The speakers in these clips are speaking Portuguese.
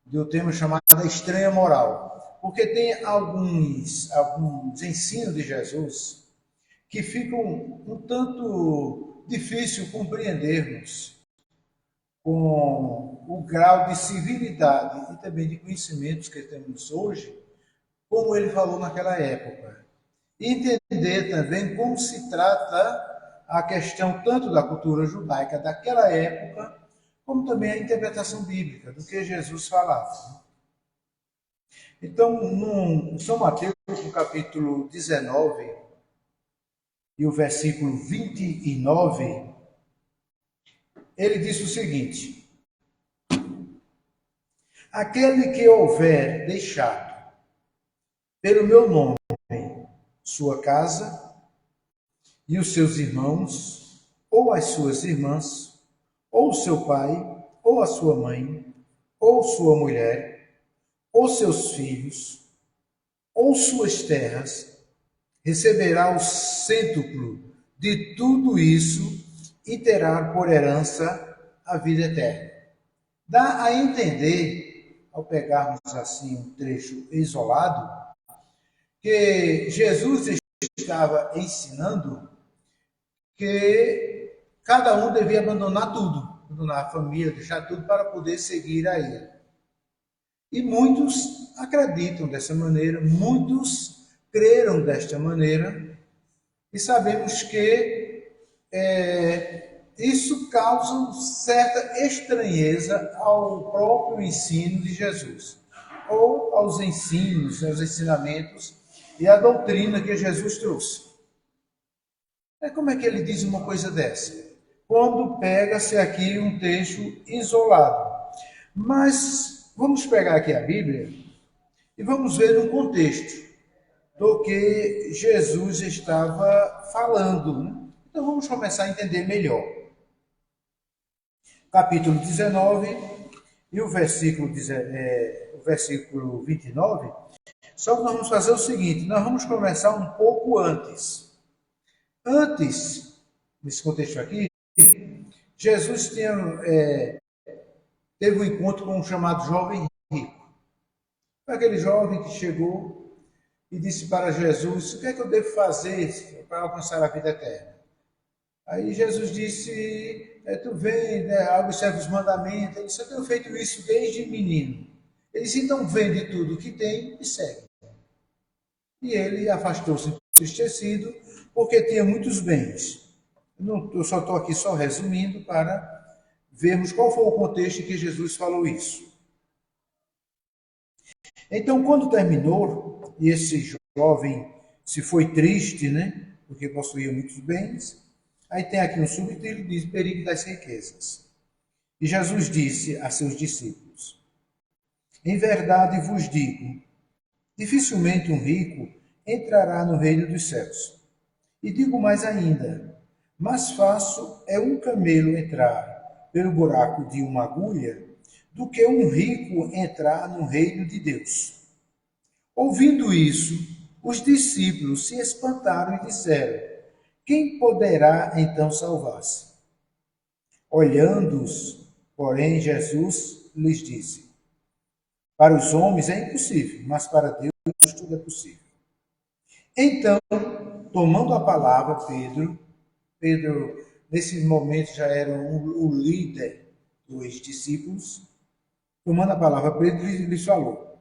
do tema chamado estranha moral, porque tem alguns ensinos de Jesus que ficam um tanto difícil compreendermos com o grau de civilidade e também de conhecimentos que temos hoje, como ele falou naquela época. E entender também como se trata a questão tanto da cultura judaica daquela época, como também a interpretação bíblica do que Jesus falava. Então, no São Mateus, no capítulo 19, e o versículo 29, ele diz o seguinte: aquele que houver deixado pelo meu nome sua casa e os seus irmãos, ou as suas irmãs, ou seu pai, ou a sua mãe, ou sua mulher, ou seus filhos, ou suas terras, receberá o cêntuplo de tudo isso e terá por herança a vida eterna. Dá a entender, ao pegarmos assim um trecho isolado, que Jesus estava ensinando que cada um devia abandonar tudo, abandonar a família, deixar tudo para poder seguir a ele. E muitos acreditam dessa maneira, muitos creram desta maneira, e sabemos que isso causa certa estranheza ao próprio ensino de Jesus, ou aos ensinos, aos ensinamentos e à doutrina que Jesus trouxe. Como é que ele diz uma coisa dessa? Quando pega-se aqui um texto isolado. Mas vamos pegar aqui a Bíblia e vamos ver no contexto do que Jesus estava falando. Né? Então vamos começar a entender melhor. Capítulo 19 e o versículo 29. Só que nós vamos fazer o seguinte, nós vamos começar um pouco antes. Antes, nesse contexto aqui, Jesus teve um encontro com um chamado jovem rico. Foi aquele jovem que chegou e disse para Jesus: o que é que eu devo fazer para alcançar a vida eterna? Aí Jesus disse: tu vem, né, observa os mandamentos. Ele disse: eu tenho feito isso desde menino. Ele disse: então vende tudo o que tem e segue. E ele afastou-se entristecido, porque tinha muitos bens. Eu só estou aqui só resumindo para vermos qual foi o contexto em que Jesus falou isso. Então, quando terminou, e esse jovem se foi triste, né? Porque possuía muitos bens, aí tem aqui um subtítulo, diz perigo das riquezas. E Jesus disse a seus discípulos: em verdade vos digo, dificilmente um rico entrará no reino dos céus. E digo mais ainda, mais fácil é um camelo entrar pelo buraco de uma agulha do que um rico entrar no reino de Deus. Ouvindo isso, os discípulos se espantaram e disseram: quem poderá então salvar-se? Olhando-os, porém, Jesus lhes disse: para os homens é impossível, mas para Deus tudo é possível. Então, tomando a palavra, Pedro nesse momento já era o líder dos discípulos, tomando a palavra, Pedro lhes falou: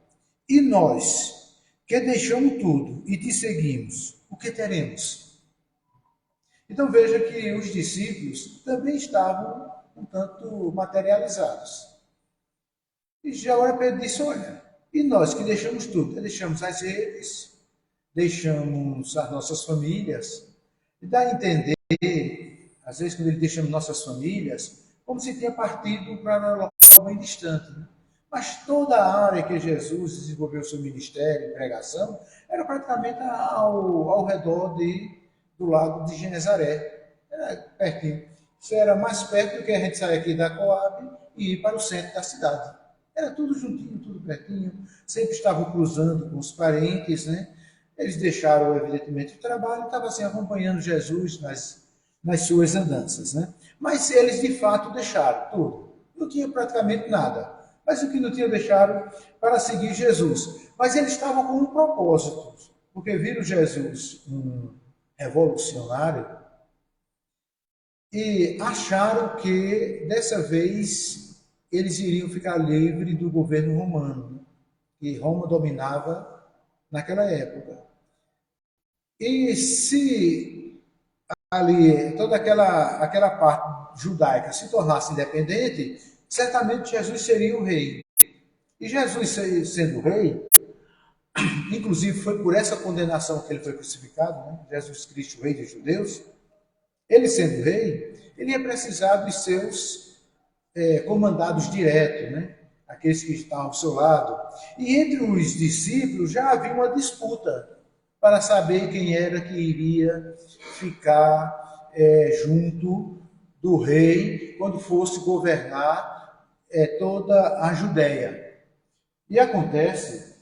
e nós, que deixamos tudo e te seguimos, o que teremos? Então veja que os discípulos também estavam um tanto materializados. E já agora Pedro disse: olha, e nós que deixamos tudo, deixamos as redes, deixamos as nossas famílias, e dá a entender, às vezes quando ele deixamos nossas famílias, como se tinha partido para um local bem distante. Né? Mas toda a área que Jesus desenvolveu seu ministério, pregação, era praticamente ao redor do lago de Genezaré. Era pertinho. Isso era mais perto do que a gente sair aqui da Coab e ir para o centro da cidade. Era tudo juntinho, tudo pertinho. Sempre estavam cruzando com os parentes, né? Eles deixaram, evidentemente, o trabalho e estavam assim, acompanhando Jesus nas suas andanças. Né? Mas eles, de fato, deixaram tudo. Não tinha praticamente nada. mas o que não tinham deixado para seguir Jesus. Mas eles estavam com um propósito, porque viram Jesus um revolucionário e acharam que dessa vez eles iriam ficar livres do governo romano, que Roma dominava naquela época. E se ali toda aquela parte judaica se tornasse independente, certamente Jesus seria o rei. E Jesus sendo rei, inclusive foi por essa condenação que ele foi crucificado, né? Jesus Cristo, rei dos judeus, ele sendo rei, ele ia precisar dos seus comandados diretos, né? Aqueles que estavam ao seu lado. E entre os discípulos já havia uma disputa para saber quem era que iria ficar junto do rei quando fosse governar toda a Judéia. E acontece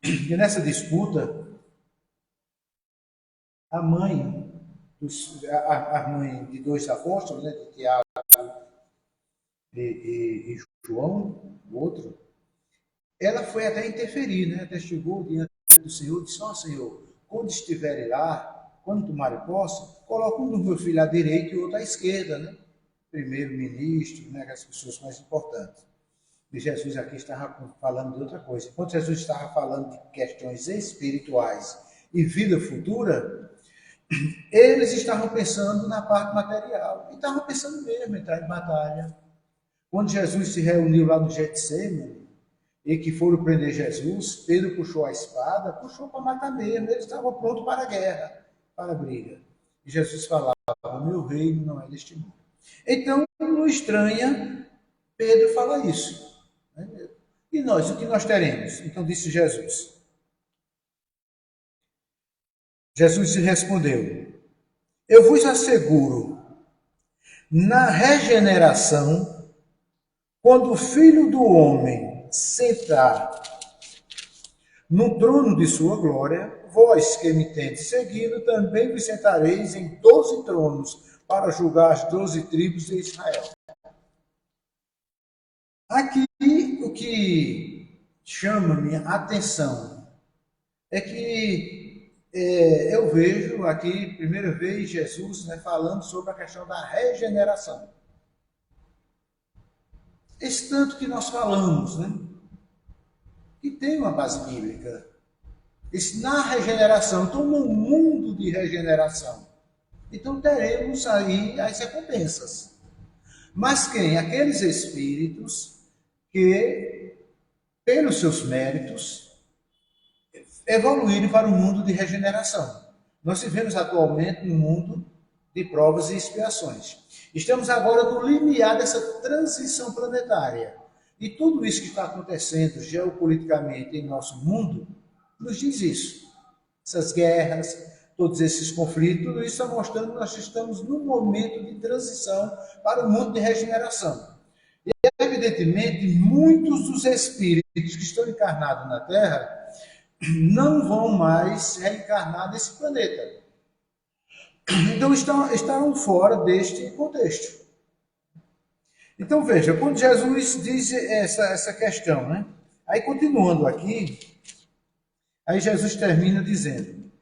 que nessa disputa, a mãe de dois apóstolos, né, de Tiago e João, o outro, ela foi até interferir, né? Até chegou diante do Senhor e disse: ó Senhor, quando estiverem lá, quando tomarem posse, coloca um do meu filho à direita e outro à esquerda, né? Primeiro-ministro, né? As pessoas mais importantes. E Jesus aqui estava falando de outra coisa. Enquanto Jesus estava falando de questões espirituais e vida futura, eles estavam pensando na parte material. E estavam pensando mesmo em entrar em batalha. Quando Jesus se reuniu lá no Getsemane, e que foram prender Jesus, Pedro puxou a espada, puxou para matar mesmo. Eles estavam prontos para a guerra, para a briga. E Jesus falava: o meu reino não é deste mundo. Então, não estranha Pedro falar isso. E nós, o que nós teremos? Então disse Jesus. Jesus respondeu: eu vos asseguro, na regeneração, quando o Filho do Homem sentar no trono de sua glória, vós que me tendes seguido, também vos sentareis em 12 tronos, para julgar as 12 tribos de Israel. Aqui, o que chama minha atenção é que eu vejo aqui, primeira vez, Jesus, né, falando sobre a questão da regeneração. Esse tanto que nós falamos, né, que tem uma base bíblica. Esse, na regeneração, então no mundo de regeneração. Então teremos aí as recompensas. Mas quem? Aqueles espíritos que, pelos seus méritos, evoluírem para o mundo de regeneração. Nós vivemos atualmente no mundo de provas e expiações. Estamos agora no limiar dessa transição planetária. E tudo isso que está acontecendo geopoliticamente em nosso mundo nos diz isso. Essas guerras, todos esses conflitos, tudo isso está mostrando que nós estamos num momento de transição para o mundo de regeneração. E, evidentemente, muitos dos espíritos que estão encarnados na Terra não vão mais reencarnar nesse planeta. Então, estarão fora deste contexto. Então, veja, quando Jesus diz essa questão, né? Aí, continuando aqui, aí Jesus termina dizendo: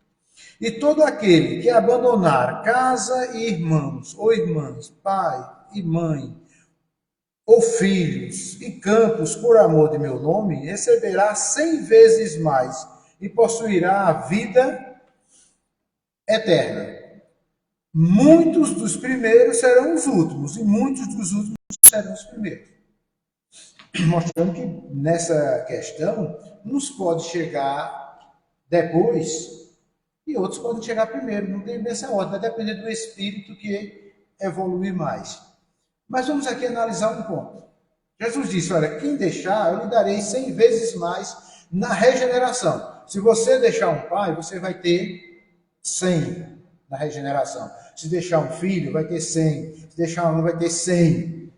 e todo aquele que abandonar casa e irmãos, ou irmãs, pai e mãe, ou filhos e campos por amor de meu nome, receberá 100 vezes mais e possuirá a vida eterna. Muitos dos primeiros serão os últimos, e muitos dos últimos serão os primeiros. Mostrando que nessa questão, uns pode chegar depois e outros podem chegar primeiro. Não tem essa ordem, vai depender do espírito que evoluir mais. Mas vamos aqui analisar um ponto. Jesus disse: olha, quem deixar, eu lhe darei 100 vezes mais na regeneração. Se você deixar um pai, você vai ter 100 na regeneração. Se deixar um filho, vai ter 100. Se deixar um, vai ter 100.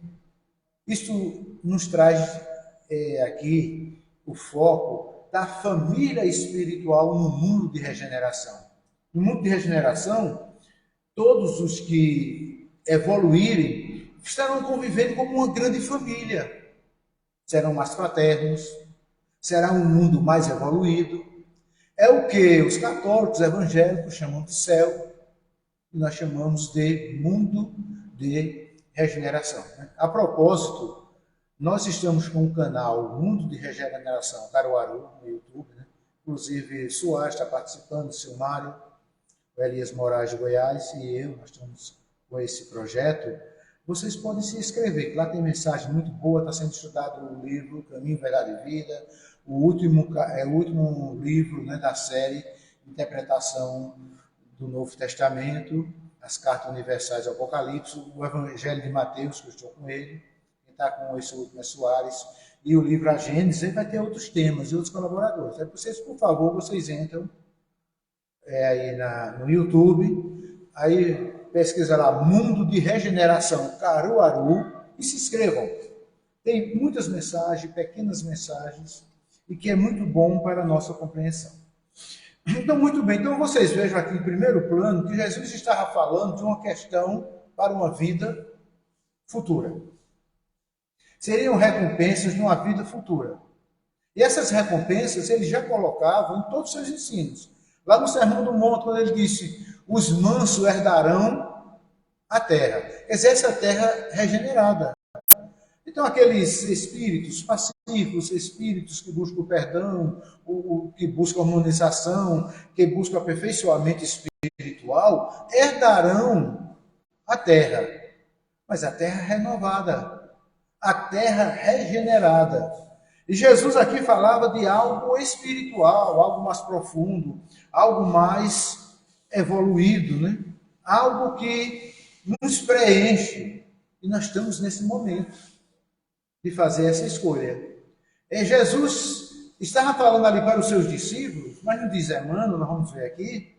Isso nos traz aqui o foco da família espiritual no mundo de regeneração. No mundo de regeneração, todos os que evoluírem estarão convivendo como uma grande família. serão mais fraternos, será um mundo mais evoluído. É o que os católicos evangélicos chamam de céu, e nós chamamos de mundo de regeneração. A propósito, nós estamos com o canal Mundo de Regeneração Caruaru no YouTube, né? Inclusive Soares está participando, seu Mário, o Elias Moraes de Goiás e eu, nós estamos com esse projeto. Vocês podem se inscrever, que lá tem mensagem muito boa, está sendo estudado o livro Caminho, Verdade e Vida, o último livro, né, da série Interpretação do Novo Testamento, as Cartas Universais do Apocalipse, o Evangelho de Mateus, que eu estou com ele, quem está com esse último é Soares, e o livro A Gênesis, vai ter outros temas e outros colaboradores. Aí vocês, por favor, vocês entram aí no YouTube, aí pesquisa lá Mundo de Regeneração Caruaru e se inscrevam. Tem muitas mensagens, pequenas mensagens, e que é muito bom para a nossa compreensão. Então, muito bem. Então, vocês vejam aqui em primeiro plano que Jesus estava falando de uma questão para uma vida futura. Seriam recompensas numa vida futura. E essas recompensas ele já colocava em todos os seus ensinos. Lá no Sermão do Monte, quando ele disse, os mansos herdarão a terra. Quer dizer, essa terra regenerada. Então, aqueles espíritos pacíficos, espíritos que buscam o perdão, que buscam a harmonização, que buscam o aperfeiçoamento espiritual, herdarão a terra. Mas a terra renovada, a terra regenerada. E Jesus aqui falava de algo espiritual, algo mais profundo, algo mais evoluído, né? Algo que nos preenche. E nós estamos nesse momento de fazer essa escolha. E Jesus estava falando ali para os seus discípulos, mas não diz Emmanuel, nós vamos ver aqui,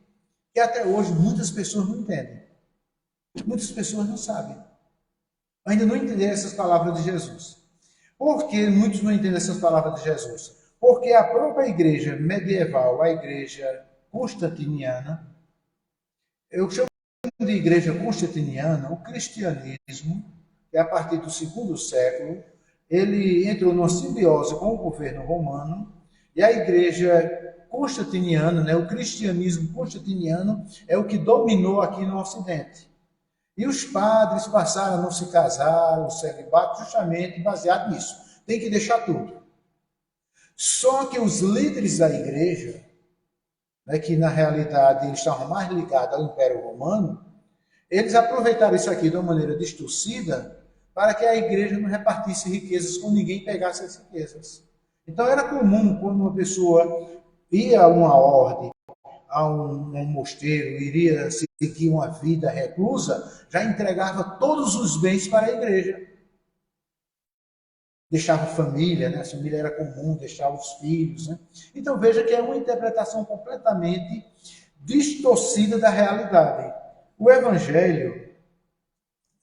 que até hoje muitas pessoas não entendem. Muitas pessoas não sabem. Ainda não entenderam essas palavras de Jesus. Por que muitos não entendem essas palavras de Jesus? Porque a própria igreja medieval, a igreja constantiniana, eu chamo de igreja constantiniana, o cristianismo, que é a partir do segundo século, ele entrou numa simbiose com o governo romano, e a igreja constantiniana, né, o cristianismo constantiniano, é o que dominou aqui no Ocidente. E os padres passaram a não se casar, o celibato, justamente baseado nisso. Tem que deixar tudo. Só que os líderes da igreja, né, que na realidade eles estavam mais ligados ao Império Romano, eles aproveitaram isso aqui de uma maneira distorcida para que a igreja não repartisse riquezas com ninguém pegasse as riquezas. Então era comum, quando uma pessoa ia a uma ordem, a um mosteiro, iria seguir uma vida reclusa, já entregava todos os bens para a igreja. Deixava família, né? A família era comum, deixava os filhos. Né? Então veja que é uma interpretação completamente distorcida da realidade. O Evangelho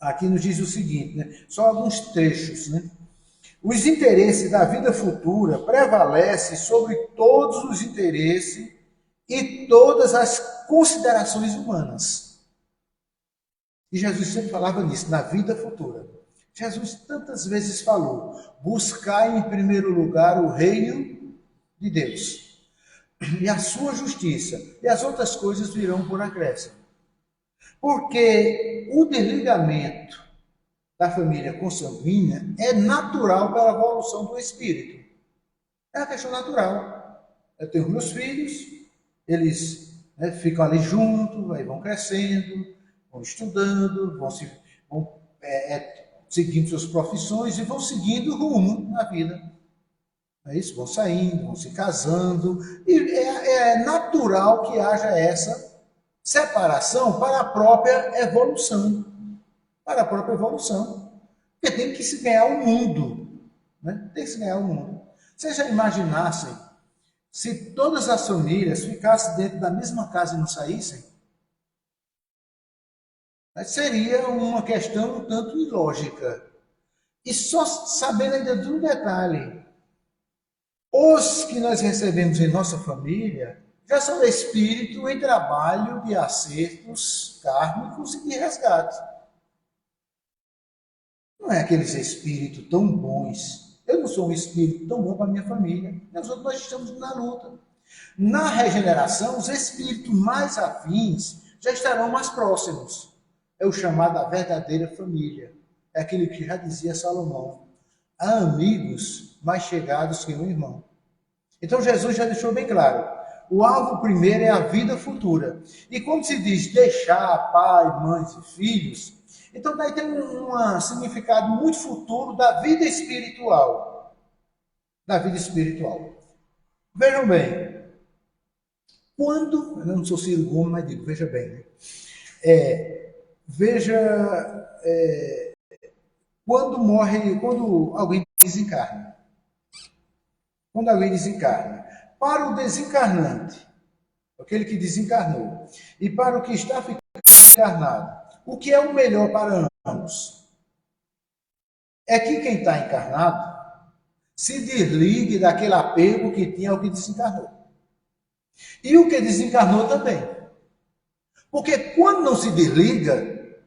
aqui nos diz o seguinte, né? Só alguns trechos. Né? Os interesses da vida futura prevalecem sobre todos os interesses e todas as considerações humanas. E Jesus sempre falava nisso, na vida futura. Jesus tantas vezes falou, buscai em primeiro lugar o reino de Deus e a sua justiça, e as outras coisas virão por acréscimo. Porque o desligamento da família consanguínea é natural para a evolução do espírito. É uma questão natural. Eu tenho meus filhos, eles ficam ali juntos, aí vão crescendo, vão estudando, vão seguindo suas profissões e vão seguindo rumo na vida. É isso? Vão saindo, vão se casando, e é natural que haja essa separação para a própria evolução. Para a própria evolução. Porque tem que se ganhar o mundo. Né? Tem que se ganhar o mundo. Vocês já imaginassem se todas as famílias ficassem dentro da mesma casa e não saíssem? Seria uma questão um tanto ilógica. E só sabendo ainda de um detalhe. Os que nós recebemos em nossa família já são espíritos em trabalho de acertos kármicos e de resgate. Não é aqueles espíritos tão bons Eu não sou um espírito tão bom para a minha família. Nós estamos na luta. Na regeneração, os espíritos mais afins já estarão mais próximos. É o chamado a verdadeira família. É aquele que já dizia Salomão. Há amigos mais chegados que um irmão. Então Jesus já deixou bem claro. O alvo primeiro é a vida futura. E quando se diz deixar pai, mães e filhos, então daí tem um significado muito futuro da vida espiritual. Da vida espiritual. Vejam bem, quando, eu não sou Ciro Gomes, mas digo, veja bem, né? Quando alguém desencarna. Quando alguém desencarna. Para o desencarnante, aquele que desencarnou, e para o que está ficando encarnado, o que é o melhor para ambos? É que quem está encarnado se desligue daquele apego que tinha ao que desencarnou. E o que desencarnou também. Porque quando não se desliga,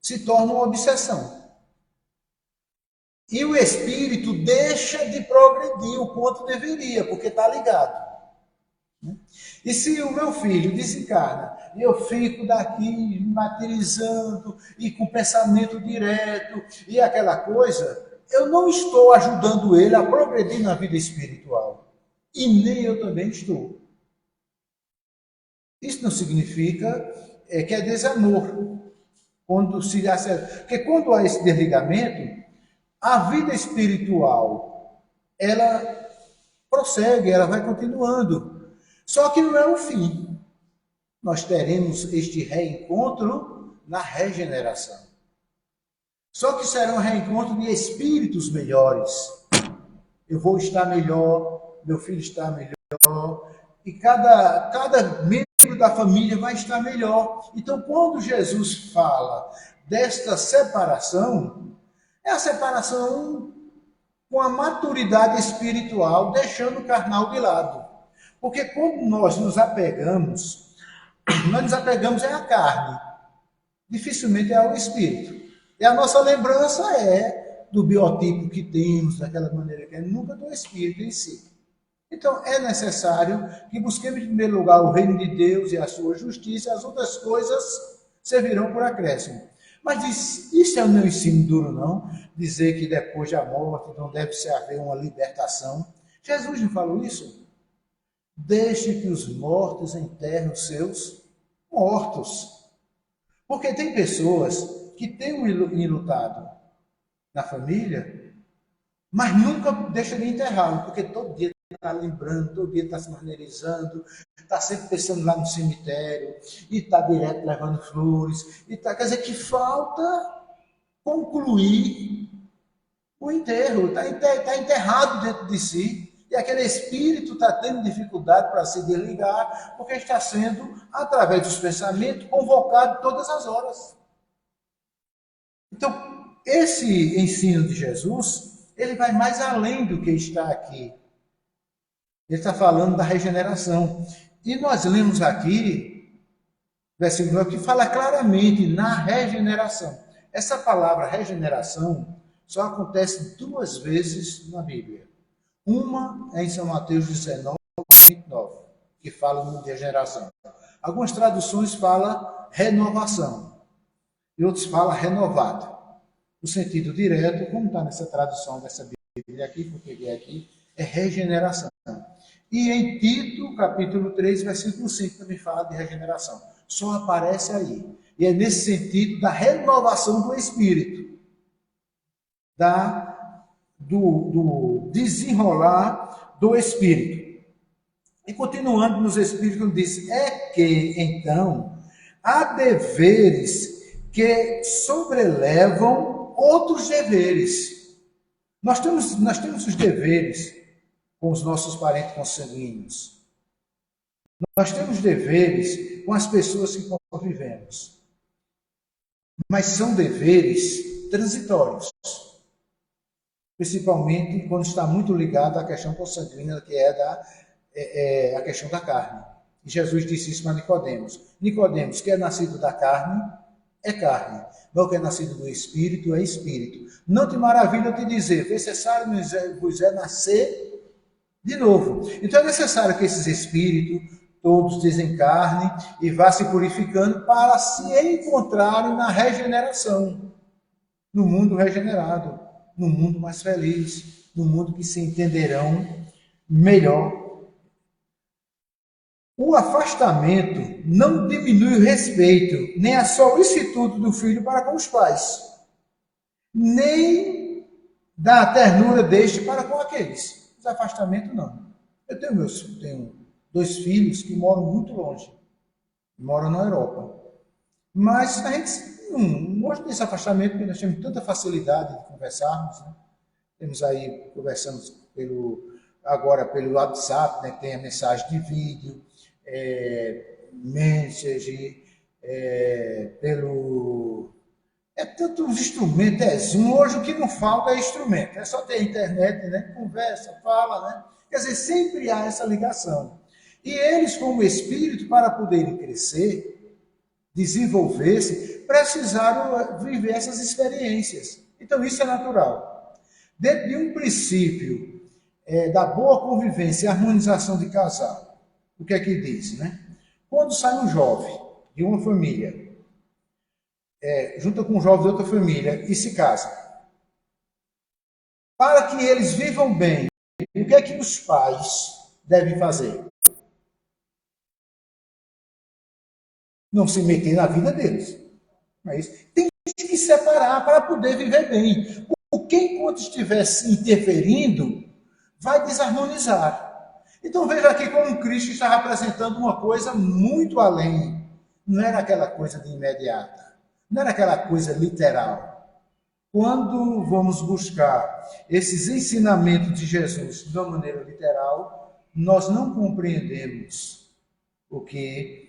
se torna uma obsessão. E o espírito deixa de progredir o quanto deveria, porque está ligado. E se o meu filho desencarna e eu fico daqui materializando e com pensamento direto e aquela coisa, eu não estou ajudando ele a progredir na vida espiritual. E nem eu também estou. Isso não significa que é desamor. Porque quando há esse desligamento, a vida espiritual, ela prossegue, ela vai continuando. Só que não é o fim. Nós teremos este reencontro na regeneração. Só que será um reencontro de espíritos melhores. Eu vou estar melhor, meu filho está melhor, e cada membro da família vai estar melhor. Então, quando Jesus fala desta separação, é a separação com a maturidade espiritual, deixando o carnal de lado. Porque quando nós nos apegamos é à carne, dificilmente é ao espírito. E a nossa lembrança é do biotipo que temos, daquela maneira que é, nunca do espírito em si. Então, é necessário que busquemos em primeiro lugar o reino de Deus e a sua justiça, e as outras coisas servirão por acréscimo. Mas isso é o meu ensino duro, não? Dizer que depois da morte não deve se haver uma libertação. Jesus não falou isso? Deixe que os mortos enterrem os seus mortos. Porque tem pessoas que têm um enlutado na família, mas nunca deixam de enterrá-lo, porque todo dia está lembrando, todo dia está se maneirizando, está sempre pensando lá no cemitério, e está direto levando flores, quer dizer que falta concluir o enterro, está enterrado dentro de si, e aquele espírito está tendo dificuldade para se desligar, porque está sendo, através dos pensamentos, convocado todas as horas. Então, esse ensino de Jesus, ele vai mais além do que está aqui. Ele está falando da regeneração. E nós lemos aqui, versículo 9, que fala claramente na regeneração. Essa palavra regeneração só acontece 2 vezes na Bíblia. Uma é em São Mateus 19, 29, que fala de regeneração. Algumas traduções falam renovação, e outros falam renovado. O sentido direto, como está nessa tradução dessa Bíblia aqui, que eu peguei aqui, é regeneração. E em Tito, capítulo 3, versículo 5, também fala de regeneração. Só aparece aí. E é nesse sentido da renovação do espírito. Do desenrolar do espírito. E continuando nos espíritos, diz, é que, então, há deveres que sobrelevam outros deveres. Nós temos os deveres com os nossos parentes consanguíneos. Nós temos deveres com as pessoas que convivemos. Mas são deveres transitórios. Principalmente quando está muito ligado à questão consanguínea, que é a questão da carne. E Jesus disse isso para Nicodemos. Nicodemos, que é nascido da carne, é carne. Mas o que é nascido do Espírito é Espírito. Não te maravilha eu te dizer, é necessário vos é nascer de novo. Então é necessário que esses espíritos todos desencarnem e vá se purificando para se encontrarem na regeneração, no mundo regenerado, no mundo mais feliz, no mundo que se entenderão melhor. O afastamento não diminui o respeito, nem a solicitude do filho para com os pais, nem da ternura deste para com aqueles. Desafastamento não. Eu tenho 2 filhos que moram muito longe, moram na Europa. Mas a gente não hoje desse afastamento, porque nós temos tanta facilidade de conversarmos, né? Temos aí, conversamos agora pelo WhatsApp, né? Tem a mensagem de vídeo, message, tantos instrumentos, Zoom. Hoje o que não falta é instrumento, é só ter internet, né? Conversa, fala, né? Quer dizer, sempre há essa ligação. E eles, como espírito, para poderem crescer, desenvolver-se, precisaram viver essas experiências. Então, isso é natural. Dentro de um princípio da boa convivência e harmonização de casal, o que é que diz, né? Quando sai um jovem de uma família, junta com um jovem de outra família e se casa, para que eles vivam bem, o que é que os pais devem fazer? Não se meter na vida deles. Mas tem que separar para poder viver bem. Porque enquanto estiver se interferindo, vai desarmonizar. Então veja aqui como Cristo está representando uma coisa muito além. Não era aquela coisa de imediata. Não era aquela coisa literal. Quando vamos buscar esses ensinamentos de Jesus de uma maneira literal, nós não compreendemos o que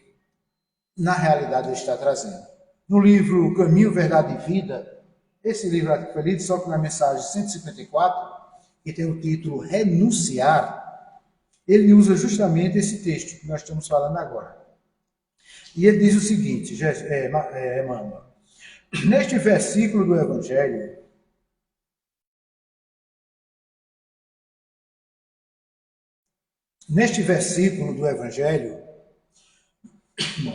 na realidade ele está trazendo. No livro Caminho, Verdade e Vida, esse livro aqui foi lido só que na mensagem 154, que tem o título Renunciar, ele usa justamente esse texto que nós estamos falando agora. E ele diz o seguinte, Emmanuel, neste versículo do Evangelho,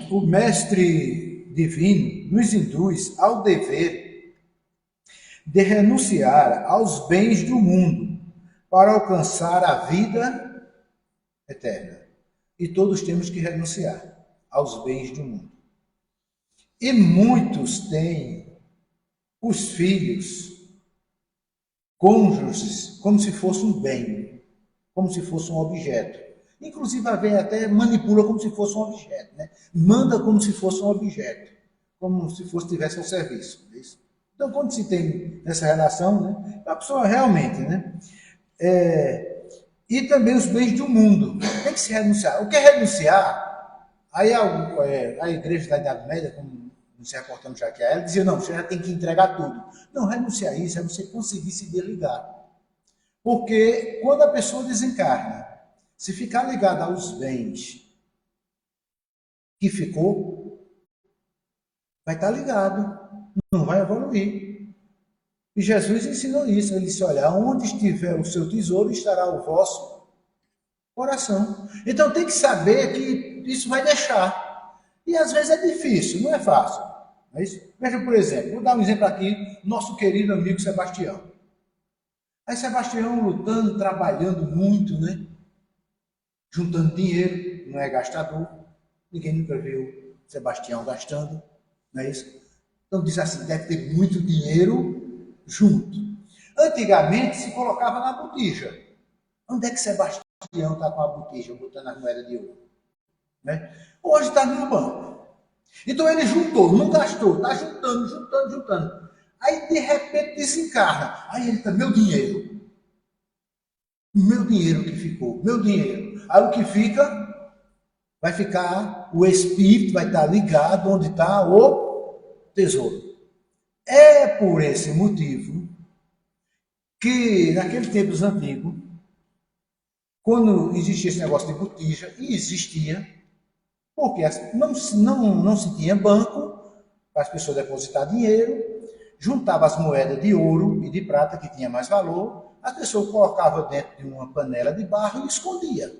o Mestre Divino nos induz ao dever de renunciar aos bens do mundo para alcançar a vida eterna. E todos temos que renunciar aos bens do mundo. E muitos têm os filhos, cônjuges, como se fosse um bem, como se fosse um objeto. Inclusive, a velha até manipula como se fosse um objeto, né? Manda como se fosse um objeto, como se tivesse um serviço. É isso? Então, quando se tem essa relação, né, a pessoa realmente, né? E também os bens do mundo. Tem que se renunciar. O que é renunciar? Aí a igreja da Idade Média, como nos reportamos já que ela dizia, não, você já tem que entregar tudo. Não, renunciar a isso é você conseguir se desligar. Porque quando a pessoa desencarna, se ficar ligada aos bens que ficou, vai estar ligado, não vai evoluir. E Jesus ensinou isso. Ele disse, olha, onde estiver o seu tesouro, estará o vosso coração. Então tem que saber que isso vai deixar. E às vezes é difícil, não é fácil. Não é isso? Veja, por exemplo, vou dar um exemplo aqui, nosso querido amigo Sebastião. Aí Sebastião lutando, trabalhando muito, né? Juntando dinheiro, não é gastador. Ninguém nunca viu Sebastião gastando, não é isso? Então diz assim, deve ter muito dinheiro junto. Antigamente se colocava na botija. Onde é que Sebastião está com a botija, botando as moedas de ouro? Né? Hoje está no banco. Então ele juntou, não gastou, está juntando. Aí de repente desencarna. Aí ele está, meu dinheiro que ficou, meu dinheiro. Aí o que fica, vai ficar, o espírito vai estar ligado onde está o tesouro. É por esse motivo que, naqueles tempos antigos, quando existia esse negócio de botija, e existia, porque não se tinha banco para as pessoas depositar dinheiro, juntava as moedas de ouro e de prata, que tinha mais valor, a pessoa colocava dentro de uma panela de barro e escondia.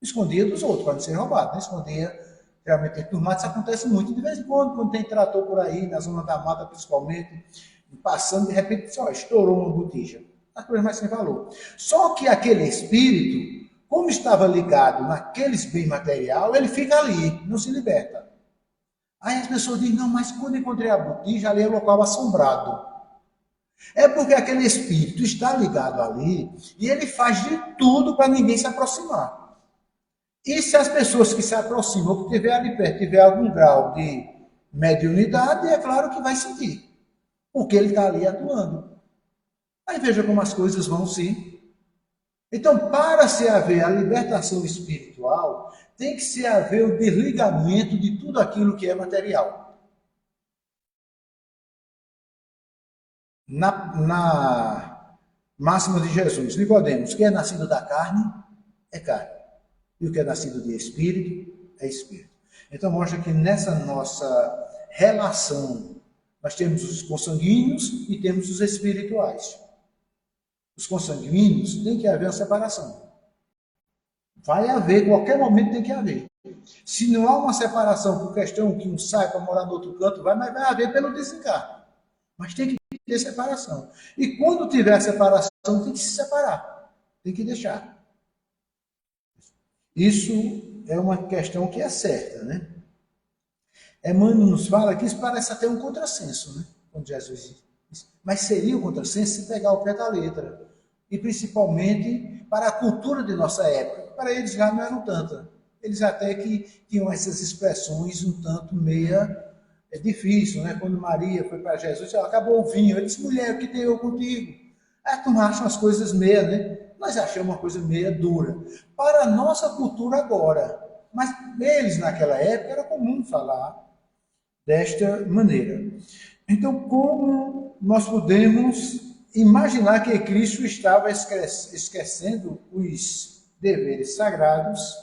Escondia dos outros, para não ser roubado, né? Escondia, geralmente dentro dos matos, isso acontece muito de vez em quando tem trator por aí, na zona da mata principalmente, passando, de repente, ó, estourou uma botija. A coisa mais sem valor. Só que aquele espírito, como estava ligado naqueles bens material, ele fica ali, não se liberta. Aí as pessoas dizem, não, mas quando encontrei a botija, ali é um local assombrado. É porque aquele espírito está ligado ali e ele faz de tudo para ninguém se aproximar. E se as pessoas que se aproximam, ou que estiver ali perto, tiver algum grau de mediunidade, é claro que vai sentir. Porque ele está ali atuando. Aí veja como as coisas vão se. Então, para se haver a libertação espiritual, tem que se haver o desligamento de tudo aquilo que é material. Na máxima de Jesus, Nicodemos, o que é nascido da carne é carne. E o que é nascido de espírito é espírito. Então, mostra que nessa nossa relação, nós temos os consanguíneos e temos os espirituais. Os consanguíneos, tem que haver uma separação. Vai haver, qualquer momento tem que haver. Se não há uma separação por questão que um sai para morar no outro canto, mas vai haver pelo desencarne. Mas tem que ter separação. E quando tiver separação, tem que se separar. Tem que deixar. Isso é uma questão que é certa, né? Emmanuel nos fala que isso parece até um contrassenso, né? Quando Jesus diz. Mas seria um contrassenso se pegar o pé da letra. E principalmente para a cultura de nossa época. Para eles já não eram tanta. Eles até que tinham essas expressões um tanto meia difícil, né? Quando Maria foi para Jesus, ela acabou o vinho. Ele disse, mulher, o que tem eu contigo? Aí tu acham as coisas meia, né? Nós achamos uma coisa meia dura. Para a nossa cultura agora. Mas eles, naquela época, era comum falar desta maneira. Então, como nós podemos imaginar que Cristo estava esquecendo os deveres sagrados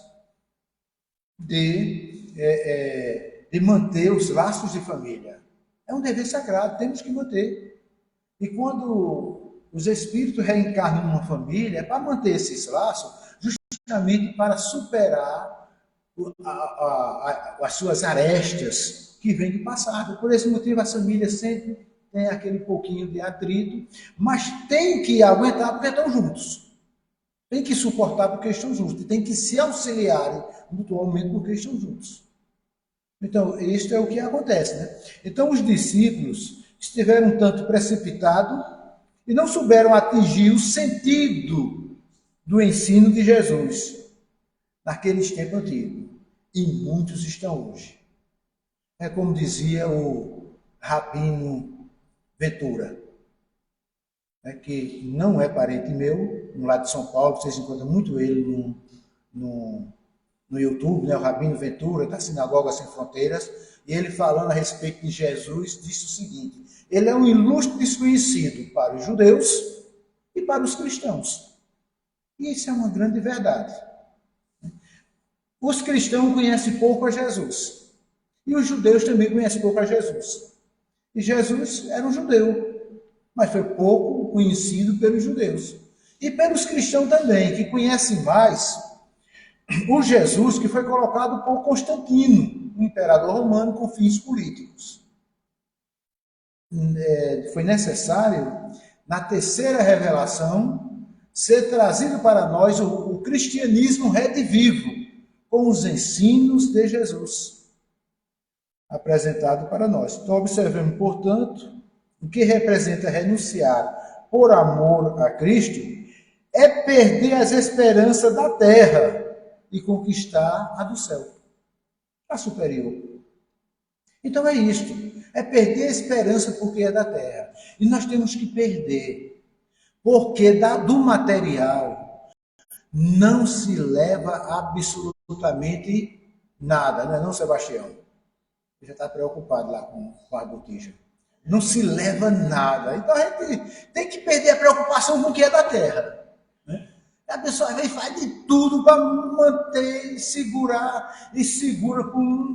de manter os laços de família? É um dever sagrado, temos que manter. E quando os espíritos reencarnam numa família, é para manter esses laços, justamente para superar as suas arestas que vêm do passado. Por esse motivo, a família sempre tem aquele pouquinho de atrito, mas tem que aguentar porque estão juntos. Tem que suportar porque estão juntos. E tem que se auxiliarem mutuamente porque estão juntos. Então, isto é o que acontece, né? Então, os discípulos estiveram um tanto precipitados e não souberam atingir o sentido do ensino de Jesus naqueles tempos antigos. E muitos estão hoje. É como dizia o Rabino Ventura, né, que não é parente meu, no lado de São Paulo, vocês encontram muito ele no YouTube, né, o Rabino Ventura, da Sinagoga Sem Fronteiras, e ele falando a respeito de Jesus, disse o seguinte, ele é um ilustre desconhecido para os judeus e para os cristãos. E isso é uma grande verdade. Os cristãos conhecem pouco a Jesus. E os judeus também conhecem pouco a Jesus. E Jesus era um judeu, mas foi pouco conhecido pelos judeus. E pelos cristãos também, que conhecem mais o Jesus que foi colocado por Constantino, um imperador romano com fins políticos. Foi necessário, na terceira revelação, ser trazido para nós o cristianismo redivivo, com os ensinos de Jesus, apresentado para nós. Então, observemos, portanto, o que representa renunciar por amor a Cristo é perder as esperanças da terra e conquistar a do céu, a superior. Então é isto, é perder a esperança porque é da terra. E nós temos que perder, porque do material não se leva absolutamente nada, não é não, Sebastião? Ele já está preocupado lá com a botija. Não se leva nada. Então a gente tem que perder a preocupação com o que é da terra. Né? A pessoa vem faz de tudo para manter, segurar, e segura,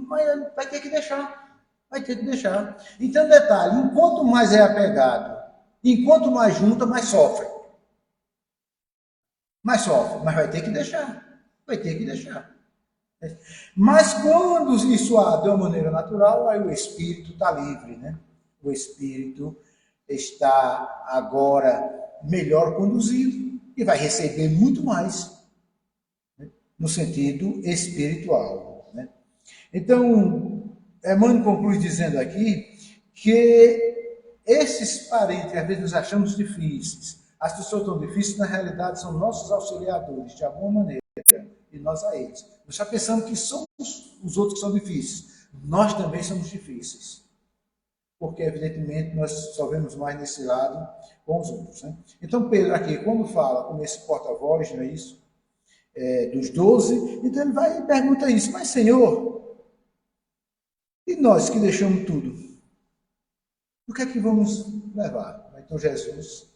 mas vai ter que deixar. Vai ter que deixar. Então, detalhe, enquanto mais é apegado, enquanto mais junta, mais sofre. Mais sofre, mas vai ter que deixar. Vai ter que deixar. Mas quando isso há de uma maneira natural, aí o espírito está livre, né? O espírito está agora melhor conduzido e vai receber muito mais, né? No sentido espiritual, né? Então, Emmanuel conclui dizendo aqui que esses parentes, às vezes, nós achamos difíceis. As pessoas tão difíceis, na realidade, são nossos auxiliadores, de alguma maneira, e nós a eles. Nós já pensamos que somos os outros que são difíceis. Nós também somos difíceis. Porque, evidentemente, nós só vemos mais nesse lado com os outros, né? Então, Pedro aqui, quando fala como esse porta-voz, não é isso? Dos 12, então ele vai e pergunta isso, mas Senhor, e nós que deixamos tudo? O que é que vamos levar? Então Jesus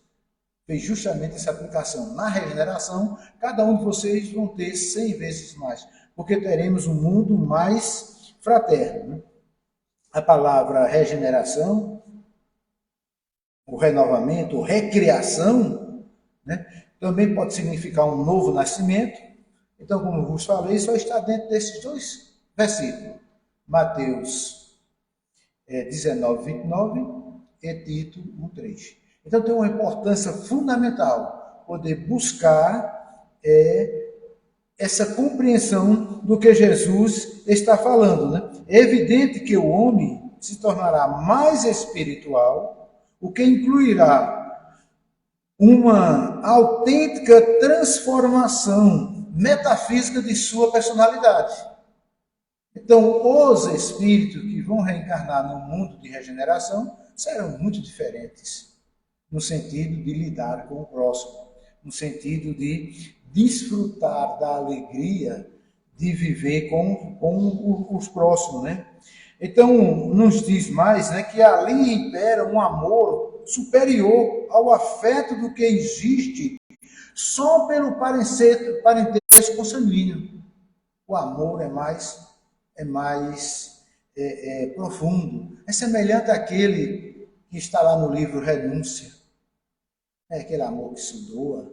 fez justamente essa aplicação. Na regeneração, cada um de vocês vão ter 100 vezes mais, porque teremos um mundo mais fraterno, né? A palavra regeneração, o renovamento, recriação, né? Também pode significar um novo nascimento. Então, como vos falei, só está dentro desses dois versículos. Mateus 19, 29 e Tito 1,3. Então tem uma importância fundamental poder buscar essa compreensão do que Jesus está falando, né? É evidente que o homem se tornará mais espiritual, o que incluirá uma autêntica transformação metafísica de sua personalidade. Então, os espíritos que vão reencarnar no mundo de regeneração serão muito diferentes, no sentido de lidar com o próximo, no sentido de desfrutar da alegria de viver com os próximos, né? Então, nos diz mais, né, que ali impera um amor superior ao afeto do que existe só pelo parentesco consanguíneo. O amor é mais profundo. É semelhante àquele que está lá no livro Renúncia. É aquele amor que se doa.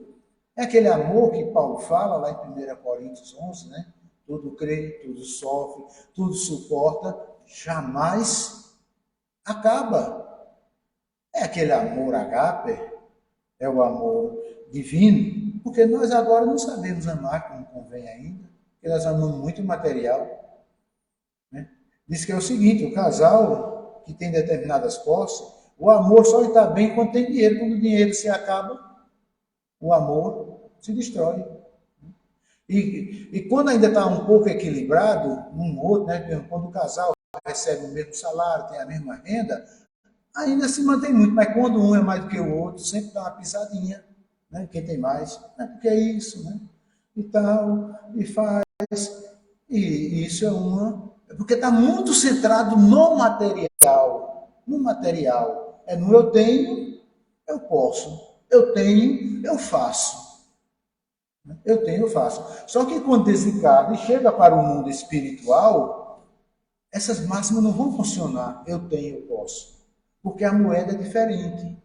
É aquele amor que Paulo fala lá em 1 Coríntios 11, né? Tudo crê, tudo sofre, tudo suporta, jamais acaba. É aquele amor agape, é o amor divino, porque nós agora não sabemos amar como convém ainda, porque nós amamos muito material, né? Diz que é o seguinte, o casal que tem determinadas posses, o amor só está bem quando tem dinheiro. Quando o dinheiro se acaba, o amor se destrói. E quando ainda está um pouco equilibrado, um outro, né? Quando o casal recebe o mesmo salário, tem a mesma renda, ainda se mantém muito, mas quando um é mais do que o outro, sempre dá uma pisadinha, né? Quem tem mais, é porque é isso, né? E tal, e faz, e isso é porque está muito centrado no material, é no eu tenho, eu posso, eu tenho, eu faço. Eu tenho, eu faço. Só que quando desencarna e chega para o mundo espiritual, essas máximas não vão funcionar. Eu tenho, eu posso. Porque a moeda é diferente.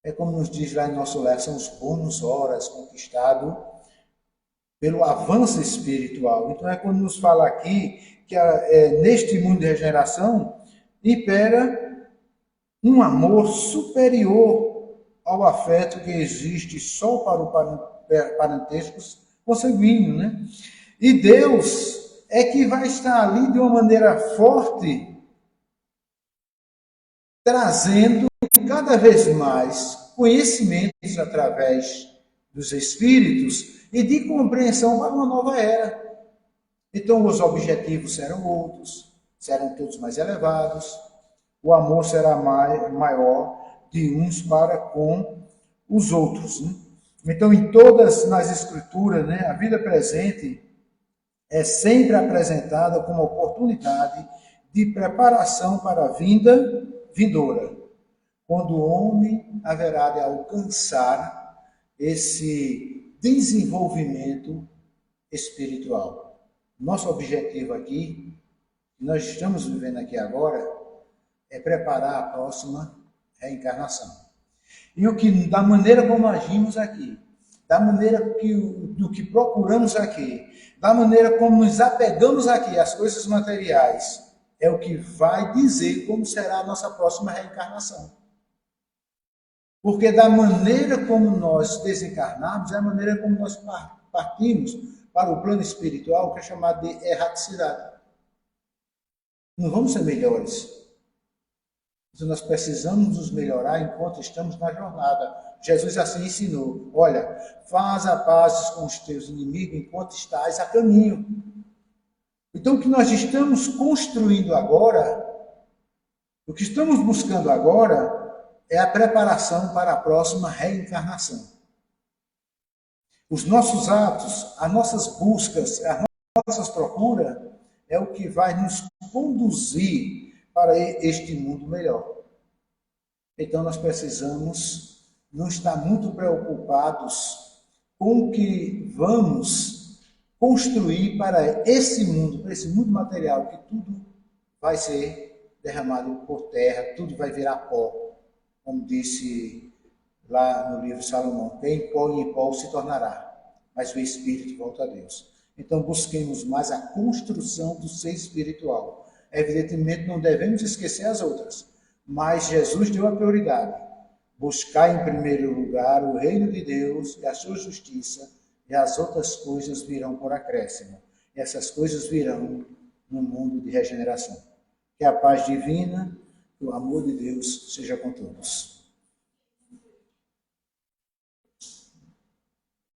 É como nos diz lá em nosso lar, são os bônus horas conquistados pelo avanço espiritual. Então é quando nos fala aqui que neste mundo de regeneração impera um amor superior ao afeto que existe só para o parentesco consanguíneo, né? E Deus é que vai estar ali de uma maneira forte, trazendo cada vez mais conhecimentos através dos espíritos e de compreensão para uma nova era. Então, os objetivos serão outros, serão todos mais elevados, o amor será maior de uns para com os outros, né? Então, em todas nas escrituras, né, a vida presente é sempre apresentada como oportunidade de preparação para a vinda vindoura, quando o homem haverá de alcançar esse desenvolvimento espiritual. Nosso objetivo aqui, nós estamos vivendo aqui agora é preparar a próxima reencarnação. E da maneira como agimos aqui, da maneira do que procuramos aqui, da maneira como nos apegamos aqui às coisas materiais, é o que vai dizer como será a nossa próxima reencarnação. Porque da maneira como nós desencarnamos, é a maneira como nós partimos para o plano espiritual, que é chamado de erraticidade. Não vamos ser melhores. Então nós precisamos nos melhorar enquanto estamos na jornada. Jesus assim ensinou: olha, faz a paz com os teus inimigos enquanto estás a caminho. Então o que nós estamos construindo agora, o que estamos buscando agora, é a preparação para a próxima reencarnação. Os nossos atos, as nossas buscas, as nossas procuras, é o que vai nos conduzir para este mundo melhor. Então nós precisamos não estar muito preocupados com o que vamos construir para esse mundo material, que tudo vai ser derramado por terra, tudo vai virar pó. Como disse lá no livro de Salomão, quem pó em pó se tornará, mas o espírito volta a Deus. Então busquemos mais a construção do ser espiritual. Evidentemente não devemos esquecer as outras, mas Jesus deu a prioridade. Buscar em primeiro lugar o reino de Deus e a sua justiça, e as outras coisas virão por acréscimo. E essas coisas virão no mundo de regeneração. Que a paz divina, que o amor de Deus seja com todos.